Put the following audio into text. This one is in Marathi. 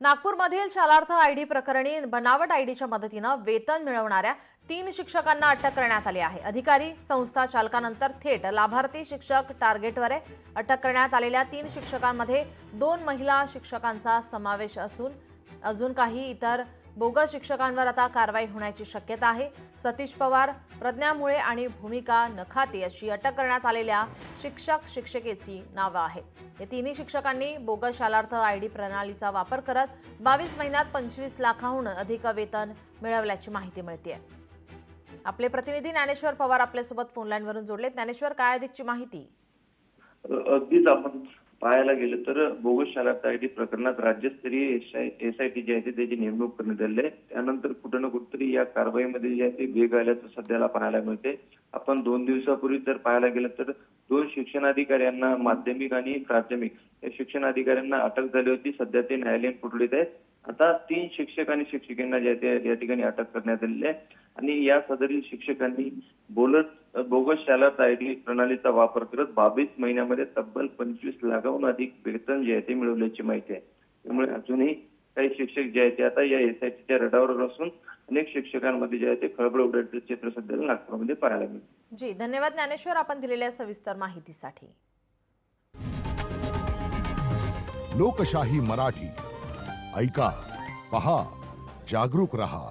नागपूरमधील शालार्थ आयडी प्रकरणी बनावट आयडीच्या मदतीनं वेतन मिळवणाऱ्या 3 शिक्षकांना अटक करण्यात आली आहे। अधिकारी संस्था चालकानंतर थेट लाभार्थी शिक्षक टार्गेटवर आहे। अटक करण्यात आलेल्या 3 शिक्षकांमध्ये 2 महिला शिक्षकांचा समावेश असून अजून काही इतर बोगस शिक्षकांवर आता कारवाई होण्याची शक्यता आहे। सतीश पवार, प्रज्ञा मुळे आणि भूमिका नखाते अशी अटक करण्यात आलेल्या शिक्षक शिक्षिकेची नावे आहेत। या तिन्ही शिक्षकांनी बोगस शालार्थ आयडी प्रणालीचा वापर करत 22 महिन्यात 25 लाखांहून अधिक वेतन मिळवल्याची माहिती मिळते। आपले प्रतिनिधी ज्ञानेश्वर पवार आपल्यासोबत फोन लाईनवरून जोडलेत। ज्ञानेश्वर, काय अधिकची माहिती? अगदीच आपण पाहायला गेलं तर बोगस शालार्थ आयडी प्रकरणात राज्यस्तरीय एसआयटी जी आहे त्याची नेमणूक करण्यात आली आहे। त्यानंतर कुठे ना कुठेतरी या कारवाईमध्ये जे आहे ते वेग आल्याचं सध्याला पाहायला मिळते। आपण 2 दिवसापूर्वी जर पाहायला गेलं तर 2 शिक्षणाधिकाऱ्यांना, माध्यमिक आणि प्राथमिक या शिक्षणाधिकाऱ्यांना अटक झाली होती। सध्या ते न्यायालयीन कोठडीत आहेत। आता 3 शिक्षक आणि शिक्षिकांना जे आहे या ठिकाणी अटक करण्यात आलेली आहे आणि या सदरील शिक्षकांनी बोगस शालार्थ आयडी प्रणालीचा वापर करत 22 महिन्यामध्ये तब्बल 25 लाखांहून अधिक वेतन जे आहे ते मिळवल्याची माहिती आहे। त्यामुळे अजूनही काही शिक्षक जे आहेत ते आता या एसआयटीच्या रडावर असून अनेक शिक्षकांमध्ये जे आहे ते खळबळ उडाल्याचे चित्र सध्या नागपूरमध्ये पाहायला मिळते। जी, धन्यवाद ज्ञानेश्वर, आपण दिलेल्या सविस्तर माहितीसाठी। लोकशाही मराठी ऐका, पहा, जागरूक रहा।